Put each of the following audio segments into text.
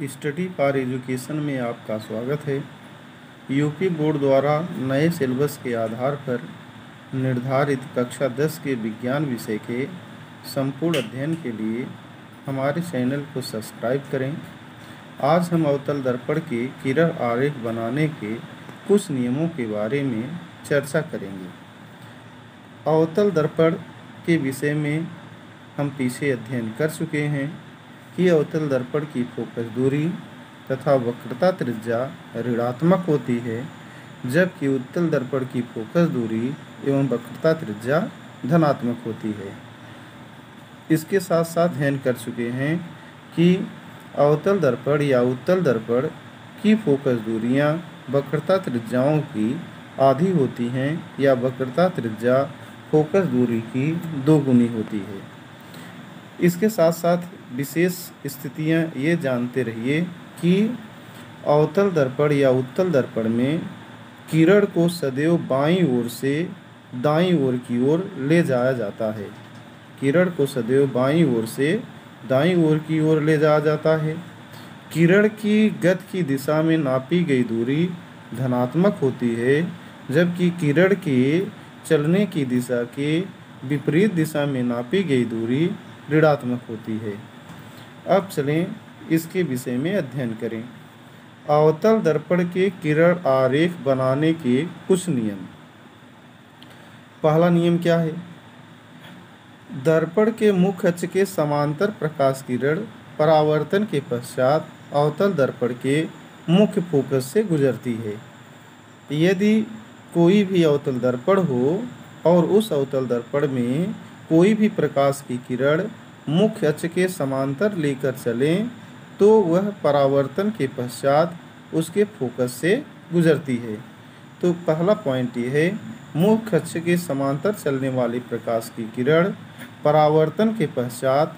Study for education में आपका स्वागत है। यूपी बोर्ड द्वारा नए सिलेबस के आधार पर निर्धारित कक्षा 10 के विज्ञान विषय के संपूर्ण अध्ययन के लिए हमारे चैनल को सब्सक्राइब करें। आज हम अवतल दर्पण के किरण आरेख बनाने के कुछ नियमों के बारे में चर्चा करेंगे। अवतल दर्पण के विषय में हम पीछे अध्ययन कर चुके हैं कि अवतल दर्पण की फोकस दूरी तथा वक्रता त्रिज्या ऋणात्मक होती है, जबकि उत्तल दर्पण की फोकस दूरी एवं वक्रता त्रिज्या धनात्मक होती है। इसके साथ साथ अध्ययन कर चुके हैं कि अवतल दर्पण या उत्तल दर्पण की फोकस दूरियां वक्रता त्रिज्याओं की आधी होती हैं या वक्रता त्रिज्या फोकस दूरी की दोगुनी होती है। इसके साथ साथ विशेष स्थितियां ये जानते रहिए कि अवतल दर्पण या उत्तल दर्पण में किरण को सदैव बाईं ओर से दाईं ओर की ओर ले जाया जाता है। किरण को सदैव बाईं ओर से दाईं ओर की ओर ले जाया जाता है। किरण की गति की दिशा में नापी गई दूरी धनात्मक होती है, जबकि किरण के चलने की दिशा के विपरीत दिशा में नापी गई दूरी ऋणात्मक होती है। अब चलें इसके विषय में अध्ययन करें। अवतल दर्पण के किरण आरेख बनाने के कुछ नियम। पहला नियम क्या है? दर्पण के मुख्य अक्ष के समांतर प्रकाश किरण परावर्तन के पश्चात अवतल दर्पण के मुख्य फोकस से गुजरती है। यदि कोई भी अवतल दर्पण हो और उस अवतल दर्पण में कोई भी प्रकाश की किरण मुख्य अक्ष के समांतर लेकर चलें तो वह परावर्तन के पश्चात उसके फोकस से गुजरती है। तो पहला पॉइंट ये है, मुख्य अक्ष के समांतर चलने वाली प्रकाश की किरण परावर्तन के पश्चात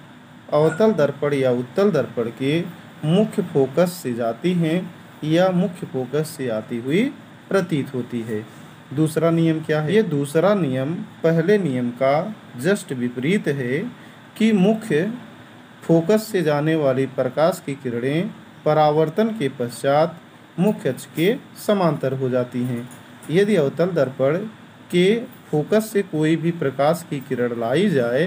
अवतल दर्पण या उत्तल दर्पण के मुख्य फोकस से जाती हैं या मुख्य फोकस से आती हुई प्रतीत होती है। दूसरा नियम क्या है? ये दूसरा नियम पहले नियम का जस्ट विपरीत है कि मुख्य फोकस से जाने वाली प्रकाश की किरणें परावर्तन के पश्चात मुख्य अक्ष के समांतर हो जाती हैं। यदि अवतल दर्पण के फोकस से कोई भी प्रकाश की किरण लाई जाए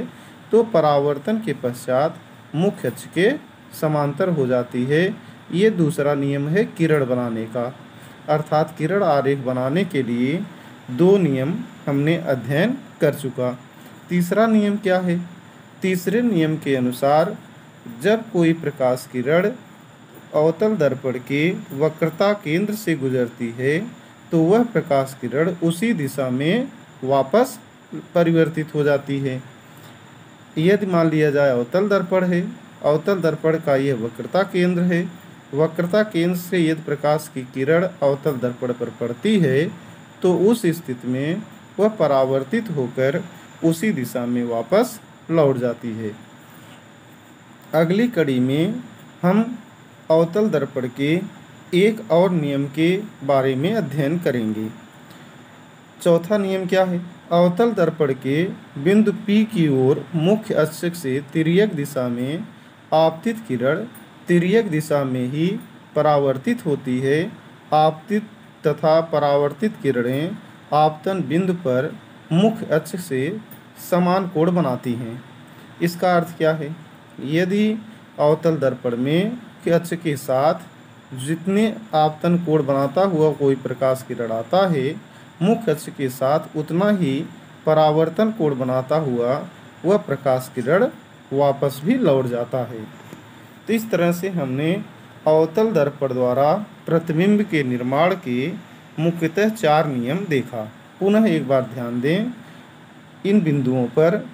तो परावर्तन के पश्चात मुख्य अक्ष के समांतर हो जाती है। ये दूसरा नियम है किरण बनाने का। अर्थात किरण आरेख बनाने के लिए दो नियम हमने अध्ययन कर चुका। तीसरा नियम क्या है? तीसरे नियम के अनुसार जब कोई प्रकाश किरण अवतल दर्पण के वक्रता केंद्र से गुजरती है तो वह प्रकाश किरण उसी दिशा में वापस परिवर्तित हो जाती है। यदि मान लिया जाए अवतल दर्पण है, अवतल दर्पण का यह वक्रता केंद्र है, वक्रता केंद्र से यदि प्रकाश की किरण अवतल दर्पण पर पड़ती है तो उस स्थिति में वह परावर्तित होकर उसी दिशा में वापस लौट जाती है। अगली कड़ी में हम अवतल दर्पण के एक और नियम के बारे में अध्ययन करेंगे। चौथा नियम क्या है? अवतल दर्पण के बिंदु P की ओर मुख्य अक्ष से तिर्यक दिशा में आपतित किरण तिर्यक दिशा में ही परावर्तित होती है। आपतित तथा परावर्तित किरणें आपतन बिंदु पर मुख्य अक्ष से समान कोण बनाती हैं। इसका अर्थ क्या है? यदि अवतल दर्पण में मुख्य अक्ष के साथ जितने आपतन कोण बनाता हुआ कोई प्रकाश किरण आता है, मुख्य अक्ष के साथ उतना ही परावर्तन कोण बनाता हुआ वह प्रकाश किरण वापस भी लौट जाता है। तो इस तरह से हमने अवतल दर्पण द्वारा प्रतिबिंब के निर्माण के मुख्यतः 4 नियम देखा। पुनः एक बार ध्यान दें इन बिंदुओं पर।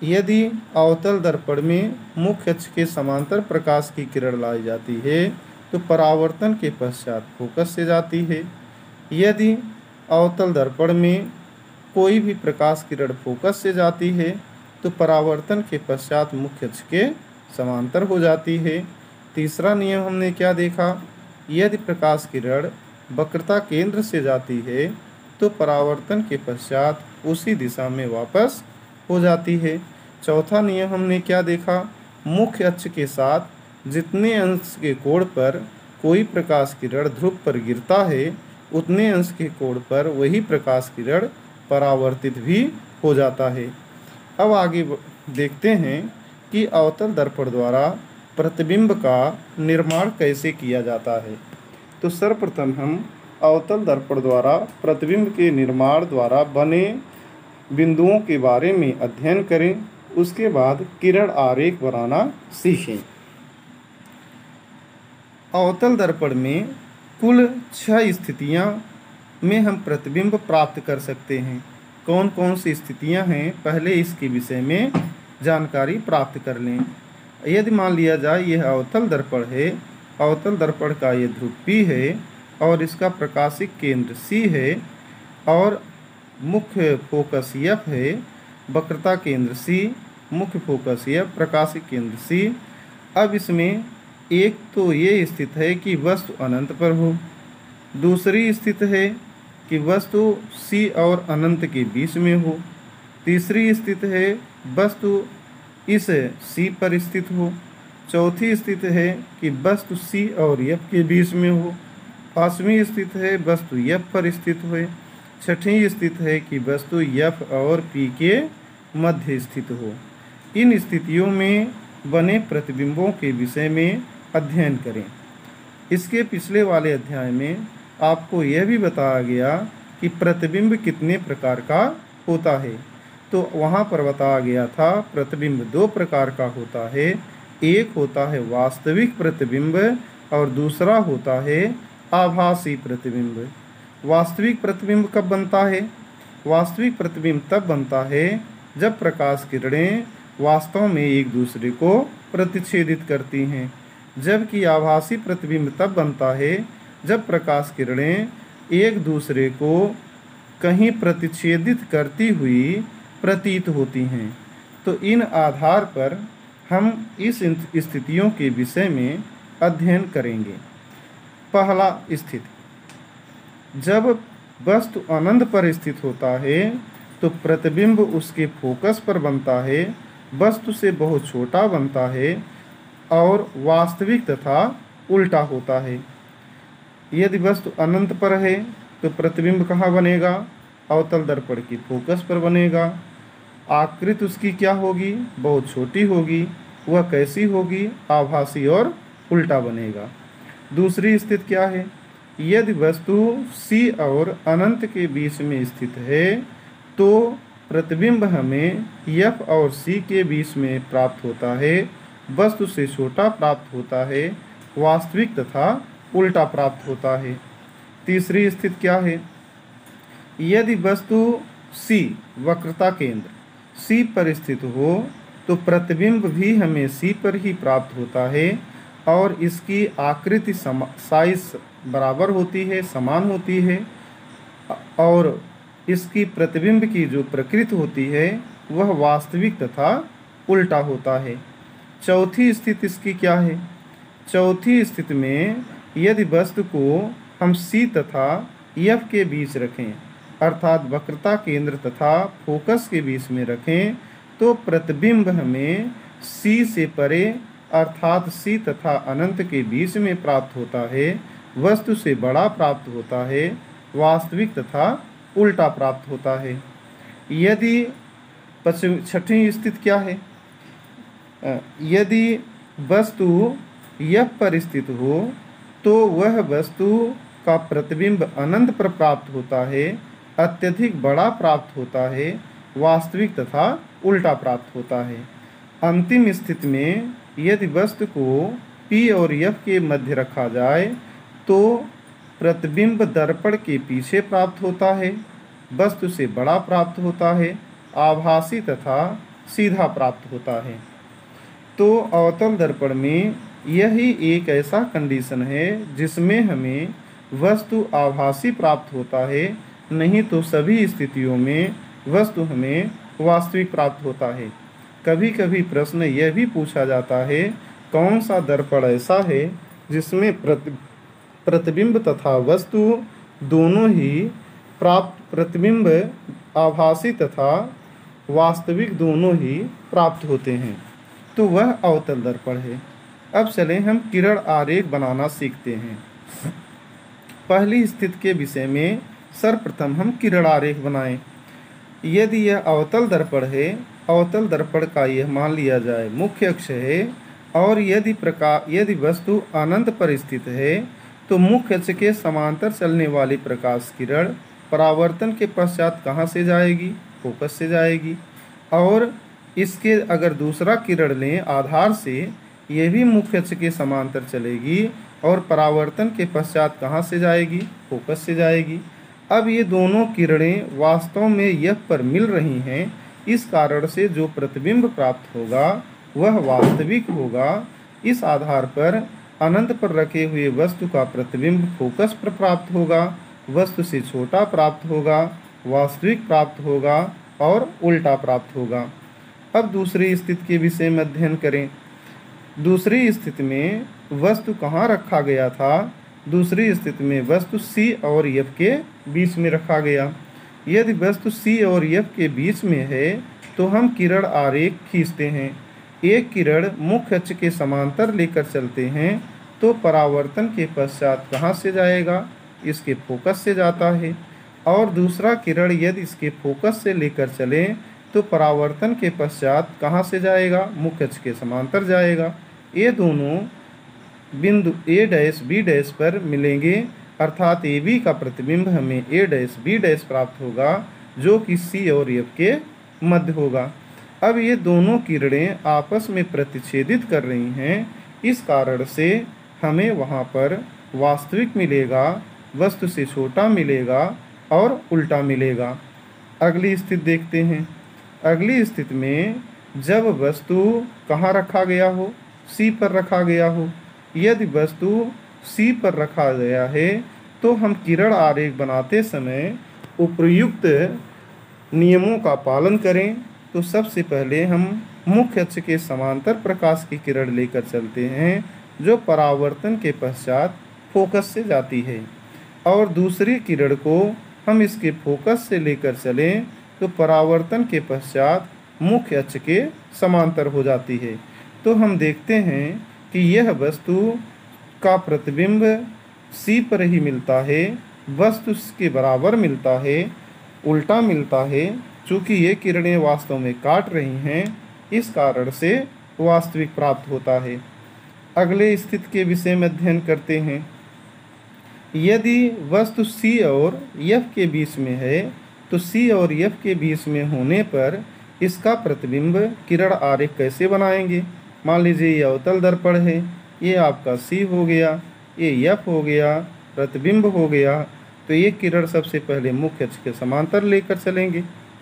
यदि अवतल दर्पण में मुख्य अक्ष के समांतर प्रकाश की किरण लाई जाती है तो परावर्तन के पश्चात फोकस से जाती है। यदि अवतल दर्पण में कोई भी प्रकाश किरण फोकस से जाती है तो परावर्तन के पश्चात मुख्य अक्ष के समांतर हो जाती है। तीसरा नियम हमने क्या देखा? यदि प्रकाश किरण वक्रता केंद्र से जाती है तो परावर्तन के पश्चात उसी दिशा में वापस हो जाती है। चौथा नियम हमने क्या देखा? मुख्य अक्ष के साथ जितने अंश के कोण पर कोई प्रकाश किरण ध्रुव पर गिरता है उतने अंश के कोण पर वही प्रकाश किरण परावर्तित भी हो जाता है। अब आगे देखते हैं कि अवतल दर्पण द्वारा प्रतिबिंब का निर्माण कैसे किया जाता है। तो सर्वप्रथम हम अवतल दर्पण द्वारा प्रतिबिंब के निर्माण द्वारा बने बिंदुओं के बारे में अध्ययन करें, उसके बाद किरण आरेख बनाना सीखें। अवतल दर्पण में कुल 6 स्थितियां में हम प्रतिबिंब प्राप्त कर सकते हैं। कौन कौन सी स्थितियां हैं, पहले इसके विषय में जानकारी प्राप्त कर लें। यदि मान लिया जाए यह अवतल दर्पण है, अवतल दर्पण का ये ध्रुव P है और इसका प्रकाशिक केंद्र C है और मुख्य फोकस F है, वक्रता केंद्र C, मुख्य फोकस F, प्रकाशिक केंद्र C। अब इसमें एक तो ये स्थित है कि वस्तु अनंत पर हो, दूसरी स्थिति है कि वस्तु C और अनंत के बीच में हो, तीसरी स्थिति है वस्तु इस C पर स्थित हो, चौथी स्थिति है कि वस्तु C और F के बीच में हो, पांचवी स्थिति है वस्तु F पर स्थित हो, छठी स्थिति है कि वस्तु F और P के मध्य स्थित हो। इन स्थितियों में बने प्रतिबिंबों के विषय में अध्ययन करें। इसके पिछले वाले अध्याय में आपको यह भी बताया गया कि प्रतिबिंब कितने प्रकार का होता है। तो वहाँ पर बताया गया था प्रतिबिंब 2 प्रकार का होता है। एक होता है वास्तविक प्रतिबिंब और दूसरा होता है आभासी प्रतिबिंब। वास्तविक प्रतिबिंब कब बनता है? वास्तविक प्रतिबिंब तब बनता है जब प्रकाश किरणें वास्तव में एक दूसरे को प्रतिच्छेदित करती हैं, जबकि आभासी प्रतिबिंब तब बनता है जब प्रकाश किरणें एक दूसरे को कहीं प्रतिच्छेदित करती हुई प्रतीत होती हैं। तो इन आधार पर हम इस स्थितियों के विषय में अध्ययन करेंगे। पहला स्थिति, जब वस्तु अनंत पर स्थित होता है तो प्रतिबिंब उसके फोकस पर बनता है, वस्तु से बहुत छोटा बनता है और वास्तविक तथा उल्टा होता है। यदि वस्तु अनंत पर है तो प्रतिबिंब कहाँ बनेगा? अवतल दर्पण की फोकस पर बनेगा। आकृति उसकी क्या होगी? बहुत छोटी होगी। वह कैसी होगी? आभासी और उल्टा बनेगा। दूसरी स्थिति क्या है? यदि वस्तु C और अनंत के बीच में स्थित है तो प्रतिबिंब हमें F और C के बीच में प्राप्त होता है, वस्तु से छोटा प्राप्त होता है, वास्तविक तथा उल्टा प्राप्त होता है। तीसरी स्थिति क्या है? यदि वस्तु C, वक्रता केंद्र C पर स्थित हो तो प्रतिबिंब भी हमें C पर ही प्राप्त होता है और इसकी आकृति साइज बराबर होती है, समान होती है और इसकी प्रतिबिंब की जो प्रकृति होती है वह वास्तविक तथा उल्टा होता है। चौथी स्थिति इसकी क्या है? चौथी स्थिति में यदि वस्तु को हम C तथा F के बीच रखें, अर्थात वक्रता केंद्र तथा फोकस के बीच में रखें, तो प्रतिबिंब हमें C से परे अर्थात C तथा अनंत के बीच में प्राप्त होता है, वस्तु से बड़ा प्राप्त होता है, वास्तविक तथा उल्टा प्राप्त होता है। यदि छठी स्थिति क्या है? यदि वस्तु F पर स्थित हो तो वह वस्तु का प्रतिबिंब अनंत पर प्राप्त होता है, अत्यधिक बड़ा प्राप्त होता है, वास्तविक तथा उल्टा प्राप्त होता है। अंतिम स्थिति में यदि वस्तु को P और F के मध्य रखा जाए तो प्रतिबिंब दर्पण के पीछे प्राप्त होता है, वस्तु से बड़ा प्राप्त होता है, आभासी तथा सीधा प्राप्त होता है। तो अवतल दर्पण में यही एक ऐसा कंडीशन है जिसमें हमें वस्तु आभासी प्राप्त होता है, नहीं तो सभी स्थितियों में वस्तु हमें वास्तविक प्राप्त होता है। कभी कभी प्रश्न यह भी पूछा जाता है, कौन सा दर्पण ऐसा है जिसमें प्रतिबिंब तथा वस्तु दोनों ही प्रतिबिंब आभासी तथा वास्तविक दोनों ही प्राप्त होते हैं? तो वह अवतल दर्पण है। अब चलें हम किरण आरेख बनाना सीखते हैं। पहली स्थिति के विषय में सर्वप्रथम हम किरण आरेख बनाएं। यदि यह अवतल दर्पण है, अवतल दर्पण का यह मान लिया जाए मुख्य अक्ष है, और यदि वस्तु अनंत पर स्थित है तो मुख्य अक्ष के समांतर चलने वाली प्रकाश किरण परावर्तन के पश्चात कहाँ से जाएगी? फोकस से जाएगी। और इसके अगर दूसरा किरण लें आधार से, यह भी मुख्य अक्ष के समांतर चलेगी और परावर्तन के पश्चात कहाँ से जाएगी? फोकस से जाएगी। अब ये दोनों किरणें वास्तव में यह पर मिल रही हैं, इस कारण से जो प्रतिबिंब प्राप्त होगा वह वास्तविक होगा। इस आधार पर अनंत पर रखे हुए वस्तु का प्रतिबिंब फोकस पर प्राप्त होगा, वस्तु से छोटा प्राप्त होगा, वास्तविक प्राप्त होगा और उल्टा प्राप्त होगा। अब दूसरी स्थिति के विषय में अध्ययन करें। दूसरी स्थिति में वस्तु कहाँ रखा गया था? दूसरी स्थिति में वस्तु C और F के बीच में रखा गया। यदि वस्तु C और F के बीच में है तो हम किरण आरेख खींचते हैं। एक किरण मुख्य अक्ष के समांतर लेकर चलते हैं तो परावर्तन के पश्चात कहाँ से जाएगा? इसके फोकस से जाता है। और दूसरा किरण यदि इसके फोकस से लेकर चलें तो परावर्तन के पश्चात कहाँ से जाएगा? मुख्य अक्ष के समांतर जाएगा। ये दोनों बिंदु A डैश B डैश पर मिलेंगे, अर्थात AB का प्रतिबिंब हमें A डैश B डैश प्राप्त होगा, जो कि C और F के मध्य होगा। अब ये दोनों किरणें आपस में प्रतिच्छेदित कर रही हैं, इस कारण से हमें वहाँ पर वास्तविक मिलेगा, वस्तु से छोटा मिलेगा और उल्टा मिलेगा। अगली स्थिति देखते हैं। अगली स्थिति में जब वस्तु कहाँ रखा गया हो? C पर रखा गया हो। यदि वस्तु C पर रखा गया है तो हम किरण आरेख बनाते समय उपयुक्त नियमों का पालन करें। तो सबसे पहले हम मुख्य अक्ष के समांतर प्रकाश की किरण लेकर चलते हैं, जो परावर्तन के पश्चात फोकस से जाती है, और दूसरी किरण को हम इसके फोकस से लेकर चलें तो परावर्तन के पश्चात मुख्य अक्ष के समांतर हो जाती है। तो हम देखते हैं कि यह वस्तु का प्रतिबिंब C पर ही मिलता है, वस्तु के बराबर मिलता है, उल्टा मिलता है। चूँकि ये किरणें वास्तव में काट रही हैं, इस कारण से वास्तविक प्राप्त होता है। अगले स्थिति के विषय में अध्ययन करते हैं। यदि वस्तु C और F के बीच में है तो C और F के बीच में होने पर इसका प्रतिबिंब किरण आरेख कैसे बनाएंगे? मान लीजिए ये अवतल दर्पण है, ये आपका C हो गया, ये F हो गया, प्रतिबिंब हो गया। तो ये किरण सबसे पहले मुख्य अक्ष के समांतर लेकर चलेंगे,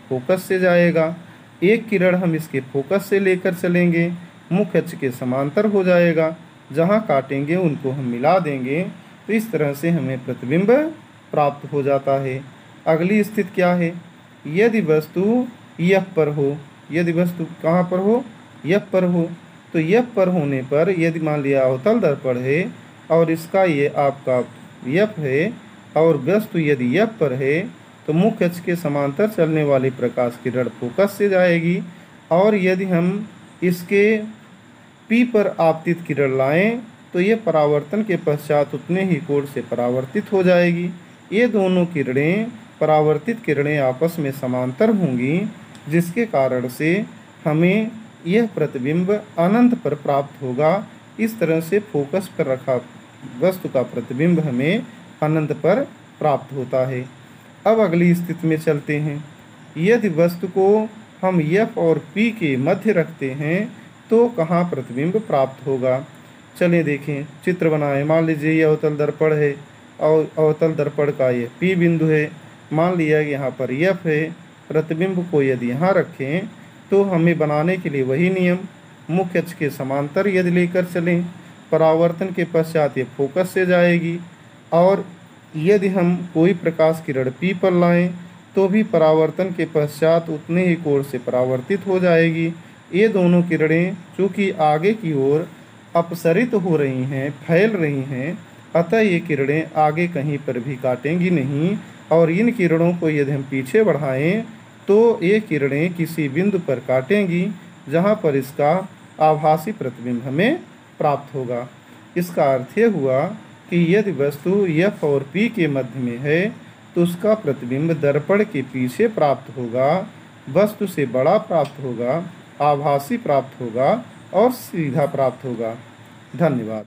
फोकस से जाएगा। एक किरण हम इसके फोकस से लेकर चलेंगे, मुख्य अक्ष के समांतर हो जाएगा। जहाँ काटेंगे उनको हम मिला देंगे, तो इस तरह से हमें प्रतिबिंब प्राप्त हो जाता है। अगली स्थिति क्या है? यदि वस्तु F पर हो, यदि वस्तु कहाँ पर हो? F पर हो। तो F पर होने पर यदि मान लिया अवतल दर्पण है और इसका ये आपका F है, और वस्तु यदि F पर है तो मुख्य अक्ष के समांतर चलने वाली प्रकाश किरण फोकस से जाएगी। और यदि हम इसके P पर आपतित किरण लाएं तो ये परावर्तन के पश्चात उतने ही कोण से परावर्तित हो जाएगी। ये दोनों किरणें, परावर्तित किरणें आपस में समांतर होंगी, जिसके कारण से हमें यह प्रतिबिंब अनंत पर प्राप्त होगा। इस तरह से फोकस पर रखा वस्तु का प्रतिबिंब हमें अनंत पर प्राप्त होता है। अब अगली स्थिति में चलते हैं। यदि वस्तु को हम F और P के मध्य रखते हैं तो कहाँ प्रतिबिंब प्राप्त होगा? चलिए देखें, चित्र बनाएं। मान लीजिए ये अवतल दर्पण है और अवतल दर्पण का ये P बिंदु है। मान लिया कि यहाँ पर F है। प्रतिबिंब को यदि यहाँ रखें तो हमें बनाने के लिए वही नियम, मुख्य अक्ष के समांतर यदि लेकर चलें, परावर्तन के पश्चात ये फोकस से जाएगी। और यदि हम कोई प्रकाश किरण P पर लाएं तो भी परावर्तन के पश्चात उतने ही कोण से परावर्तित हो जाएगी। ये दोनों किरणें चूँकि आगे की ओर अपसरित हो रही हैं, फैल रही हैं, अतः ये किरणें आगे कहीं पर भी काटेंगी नहीं। और इन किरणों को यदि हम पीछे बढ़ाएं तो ये किरणें किसी बिंदु पर काटेंगी, जहाँ पर इसका आभासी प्रतिबिंब हमें प्राप्त होगा। इसका अर्थ यह हुआ कि यदि वस्तु F और P के मध्य में है तो उसका प्रतिबिंब दर्पण के पीछे प्राप्त होगा, वस्तु से बड़ा प्राप्त होगा, आभासी प्राप्त होगा और सीधा प्राप्त होगा। धन्यवाद।